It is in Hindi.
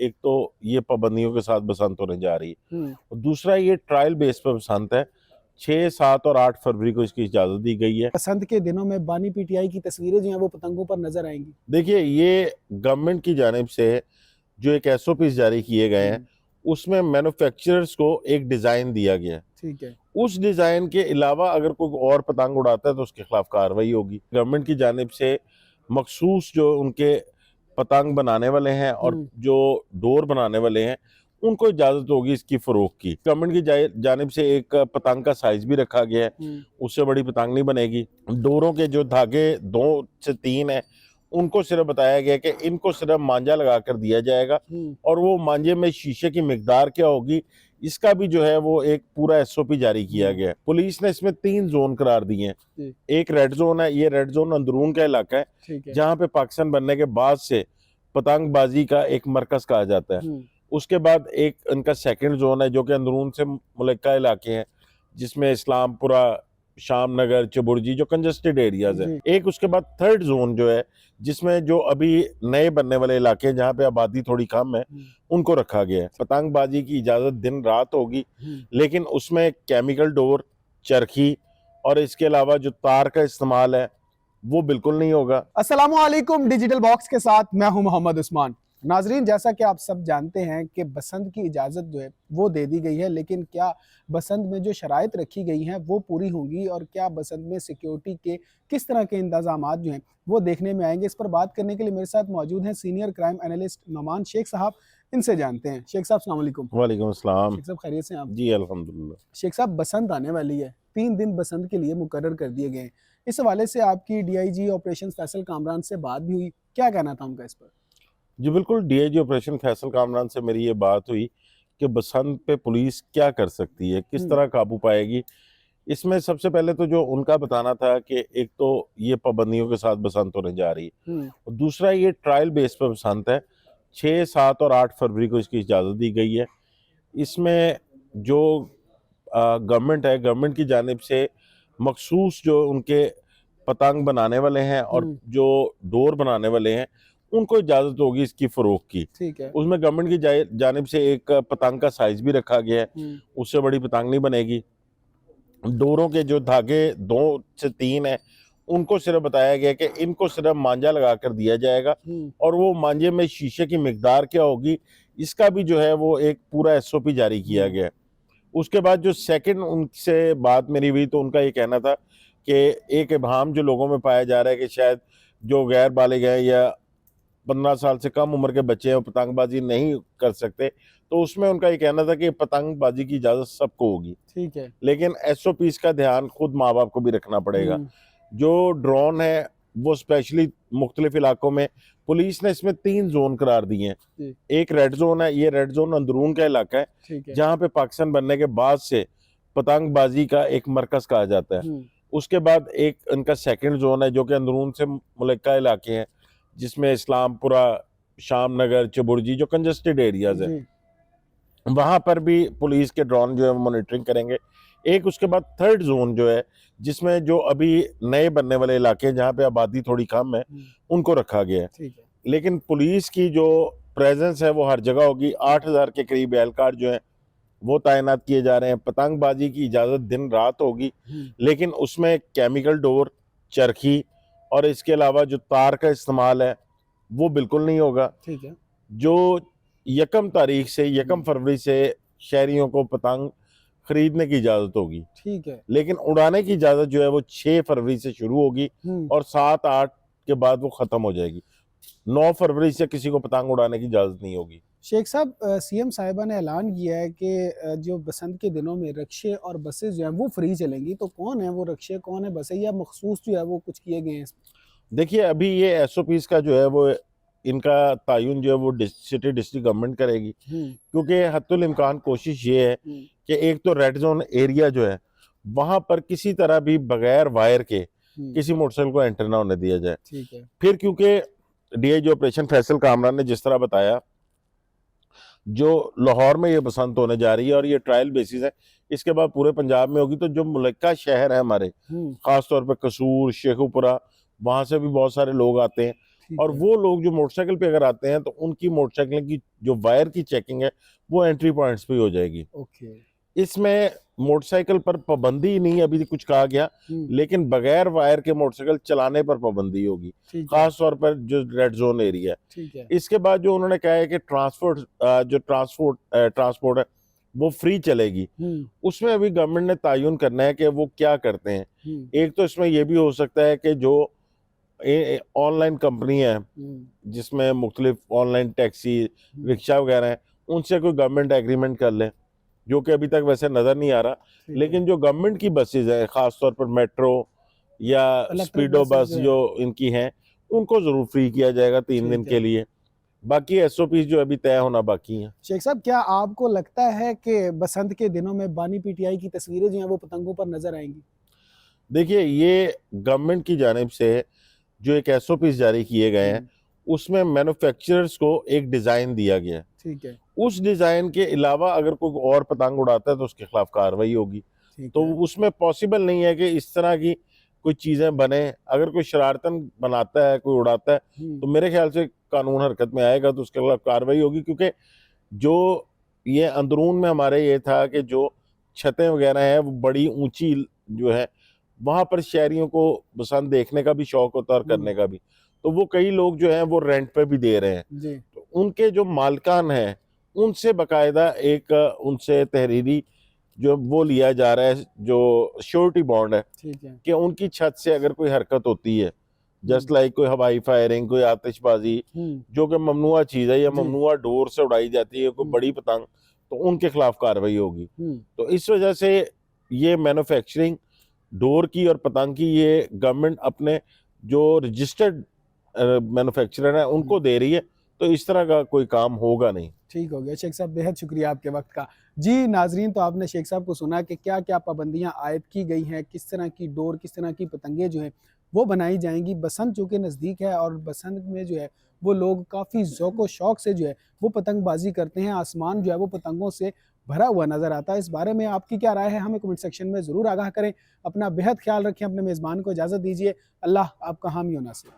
एक तो ये पाबंदियों के साथ बसंत होने जा रही है और दूसरा ये ट्रायल बेस पर बसंत है। 6, 7 और 8 फरवरी को इसकी इजाजत दी गई है। बसंत के दिनों में बानी पीटीआई की तस्वीरें जो हैं वो पतंगों पर नजर आएंगी। देखिए, ये गवर्नमेंट की जानिब से जो एक एसओपीज जारी किए गए हैं उसमें मैन्युफैक्चरर्स को एक डिजाइन दिया गया है। ठीक है। उस डिजाइन के अलावा अगर कोई और पतंग उड़ाता है तो उसके खिलाफ कार्रवाई होगी। गवर्नमेंट की जानिब से मखसूस जो उनके पतंग बनाने वाले हैं और जो डोर बनाने वाले हैं उनको इजाजत होगी इसकी फरोख्त की। गवर्नमेंट की जानिब से एक पतंग का साइज भी रखा गया है, उससे बड़ी पतंग नहीं बनेगी। डोरों के जो धागे 2 से 3 है उनको सिर्फ बताया गया कि इनको सिर्फ मांझा लगा कर दिया जाएगा और वो मांझे में शीशे की मिकदार क्या होगी इसका भी जो है वो एक पूरा एसओपी जारी किया गया है। पुलिस ने इसमें 3 जोन करार दिए हैं। एक रेड जोन है, ये रेड जोन अंदरून का इलाका है जहाँ पे पाकिस्तान बनने के बाद से पतंगबाजी का एक मरकज कहा जाता है। उसके बाद एक इनका सेकंड जोन है जो कि अंदरून से मुल्का इलाके हैं जिसमें इस्लामपुरा, शामनगर, चबुर्जी जो कंजस्टेड एरियाज है। एक उसके बाद थर्ड जोन जो है जिसमें जो अभी नए बनने वाले इलाके हैं जहाँ पे आबादी थोड़ी कम है उनको रखा गया है। पतंगबाजी की इजाजत दिन रात होगी लेकिन उसमें केमिकल डोर, चरखी और इसके अलावा जो तार का इस्तेमाल है वो बिल्कुल नहीं होगा। अस्सलामुअलैकुम, डिजिटल बॉक्स के साथ मैं हूं मोहम्मद उस्मान। नाजरीन, जैसा कि आप सब जानते हैं कि बसंत की इजाज़त जो है वो दे दी गई है, लेकिन क्या बसंत में जो शराइत रखी गई हैं वो पूरी होंगी और क्या बसंत में सिक्योरिटी के किस तरह के इंतजामात जो हैं वो देखने में आएंगे। इस पर बात करने के लिए मेरे साथ मौजूद हैं senior crime analyst Noman Shaikh साहब। इनसे जानते हैं। शेख साहब अस्सलाम वालेकुम। वालेकुम अस्सलाम। शेख साहब खैरियत से आप? जी अल्हम्दुलिल्लाह। शेख साहब, बसंत आने वाली है, 3 दिन बसंत के लिए मुकर्रर कर दिए गए हैं। इस हवाले से आपकी डीआईजी ऑपरेशन फैसल कामरान से बात भी हुई, क्या कहना था उनका इस पर? जी बिल्कुल, डीआईजी ऑपरेशन फैसल कामरान से मेरी ये बात हुई कि बसंत पे पुलिस क्या कर सकती है, किस तरह काबू पाएगी। इसमें सबसे पहले तो जो उनका बताना था कि एक तो ये पाबंदियों के साथ बसंत होने जा रही है और दूसरा ये ट्रायल बेस पर बसंत है। 6, 7 और 8 फरवरी को इसकी इजाज़त दी गई है। इसमें जो गवर्नमेंट है, गवर्नमेंट की जानिब से मखसूस जो उनके पतंग बनाने वाले हैं और जो डोर बनाने वाले हैं उनको इजाजत होगी इसकी फरोख्त की। ठीक है। उसमें गवर्नमेंट की जानिब से एक पतंग का साइज भी रखा गया है, उससे बड़ी पतंग नहीं बनेगी। डोरों के जो धागे 2 से 3 है उनको सिर्फ बताया गया कि इनको सिर्फ मांझा लगा कर दिया जाएगा और वो मांझे में शीशे की मिकदार क्या होगी इसका भी जो है वो एक पूरा एसओपी जारी किया गया है। उसके बाद जो सेकंड उनसे बात मेरी हुई तो उनका ये कहना था कि एक इब्हाम जो लोगों में पाया जा रहा है कि शायद जो गैर बालिग हैं या 15 साल से कम उम्र के बच्चे हैं वो पतंगबाजी नहीं कर सकते, तो उसमें उनका ये कहना था कि पतंगबाजी की इजाज़त सबको होगी। ठीक है। लेकिन एसओपीज का ध्यान खुद माँ बाप को भी रखना पड़ेगा। जो ड्रोन है वो स्पेशली मुख्तलिफ इलाकों में पुलिस ने इसमें 3 जोन करार दिए हैं। एक रेड जोन है, ये रेड जोन अंदरून का इलाका है जहाँ पे पाकिस्तान बनने के बाद से पतंगबाजी का एक मरकज कहा जाता है। उसके बाद एक इनका सेकंड जोन है जो कि अंदरून से मुल्का इलाके हैं जिसमें इस्लामपुरा, शामनगर, चबुर्जी जो कंजस्टेड एरियाज है वहां पर भी पुलिस के ड्रोन जो है वो मॉनिटरिंग करेंगे। एक उसके बाद थर्ड जोन जो है जिसमें जो अभी नए बनने वाले इलाके हैं जहाँ पे आबादी थोड़ी कम है उनको रखा गया है। लेकिन पुलिस की जो प्रेजेंस है वो हर जगह होगी। 8000 के करीब एहलकार जो है वो तैनात किए जा रहे हैं। पतंगबाजी की इजाजत दिन रात होगी लेकिन उसमें केमिकल डोर, चरखी और इसके अलावा जो तार का इस्तेमाल है वो बिल्कुल नहीं होगा। ठीक है। जो 1 फरवरी से शहरियों को पतंग खरीदने की इजाजत होगी। ठीक है। लेकिन उड़ाने की इजाजत जो है वो 6 फरवरी से शुरू होगी और 7, 8 के बाद वो खत्म हो जाएगी। 9 फरवरी से किसी को पतंग उड़ाने की इजाजत नहीं होगी। शेख साहब, सीएम साहिबा ने ऐलान किया है कि जो बसंत के दिनों में रक्शे और बसेस जो हैं वो फ्री चलेंगी, तो कौन है वो रक्शे, कौन है बसें, या मखसूस जो है वो कुछ किए गए हैं? देखिए, अभी ये एसओपीज का जो है वो इनका तायुन जो है वो सिटी डिस्ट्रिक्ट गवर्नमेंट करेगी क्योंकि हत्तुल इम्कान कोशिश ये है कि एक तो रेड जोन एरिया जो है वहां पर किसी तरह भी बगैर वायर के किसी मोटरसाइकिल को एंटर ना होने दिया जाए। ठीक है। फिर क्योंकि डीआईजी ऑपरेशन फैसल कामरान ने जिस तरह बताया जो लाहौर में ये बसंत होने जा रही है और ये ट्रायल बेसिस है, इसके बाद पूरे पंजाब में होगी, तो जो मुल्का शहर है हमारे खासतौर पर कसूर, शेखुपुरा, वहां से भी बहुत सारे लोग आते हैं ठीक और है। वो लोग जो मोटरसाइकिल पे अगर आते हैं तो उनकी मोटरसाइकिल की जो वायर की चेकिंग है वो एंट्री पॉइंट्स पे ही हो जाएगी। ओके। इसमें मोटरसाइकिल पर पाबंदी नहीं अभी कुछ कहा गया, लेकिन बगैर वायर के मोटरसाइकिल चलाने पर पाबंदी होगी, ठीक है। खास तौर पर जो रेड जोन एरिया है। ठीक है। इसके बाद जो उन्होंने कहा है कि ट्रांसपोर्ट है वो फ्री चलेगी, उसमें अभी गवर्नमेंट ने तायुन करना है कि वो क्या करते हैं। एक तो इसमें ये भी हो सकता है कि जो ऑनलाइन कंपनी है जिसमें मुख्तलिफ ऑनलाइन टैक्सी रिक्शा वगैरह हैं, उनसे कोई गवर्नमेंट एग्रीमेंट कर ले, जो कि अभी तक वैसे नजर नहीं आ रहा। लेकिन जो गवर्नमेंट की बसेज है, खासतौर पर मेट्रो या स्पीडो बस जो इनकी हैं, उनको जरूर फ्री किया जाएगा 3 दिन के लिए। बाकी एसओपी जो अभी तय होना बाकी है। शेख साहब, क्या आपको लगता है कि बसंत के दिनों में बानी पीटीआई की तस्वीरें जो हैं वो पतंगों पर नजर आएंगी? देखिए, ये गवर्नमेंट की जानिब से जो एक एसओपी जारी किए गए हैं उसमें मैन्युफैक्चरर्स को एक डिजाइन दिया गया है। ठीक है। उस डिजाइन के अलावा अगर कोई और पतंग उड़ाता है तो उसके खिलाफ कार्रवाई होगी। तो उसमें पॉसिबल नहीं है कि इस तरह की कोई चीजें बने। अगर कोई शरारतन बनाता है, कोई उड़ाता है, तो मेरे ख्याल से कानून हरकत में आएगा, तो उसके खिलाफ कार्रवाई होगी। क्योंकि जो ये अंदरून में हमारे ये था कि जो छतें वगैरह हैं वो बड़ी ऊंची जो है, वहां पर शहरियों को बसंत देखने का भी शौक होता है और करने का भी, तो वो कई लोग जो हैं वो रेंट पे भी दे रहे हैं जी। तो उनके जो मालकान हैं उनसे बाकायदा एक उनसे तहरीरी जो वो लिया जा रहा है, जो श्योरिटी बॉन्ड है, ठीक है। कि उनकी छत से अगर कोई हरकत होती है, जस्ट लाइक कोई हवाई फायरिंग, कोई आतिशबाजी जो कि ममनुआ चीज है या ममनुआ डोर से उड़ाई जाती है, कोई बड़ी पतंग, तो उनके खिलाफ कार्रवाई होगी। तो इस वजह से ये मैन्युफैक्चरिंग डोर की और पतंग की ये गवर्नमेंट अपने जो रजिस्टर्ड मैन्युफैक्चरर है उनको दे रही है, तो इस तरह का कोई काम होगा नहीं। ठीक हो गया शेख साहब, बेहद शुक्रिया आपके वक्त का। जी नाजरीन, तो आपने शेख साहब को सुना कि क्या क्या पाबंदियां आयद की गई हैं, किस तरह की डोर, किस तरह की पतंगे जो हैं वो बनाई जाएंगी। बसंत जो कि नज़दीक है और बसंत में जो है वो लोग काफ़ी ज़ौक़ व शौक़ से जो है वो पतंगबाजी करते हैं। आसमान जो है वो पतंगों से भरा हुआ नज़र आता है। इस बारे में आपकी क्या राय है, हमें कमेंट सेक्शन में ज़रूर आगाह करें। अपना बेहद ख्याल रखें, अपने मेज़बान को इजाज़त दीजिए। अल्लाह आपका हामी व नासिर।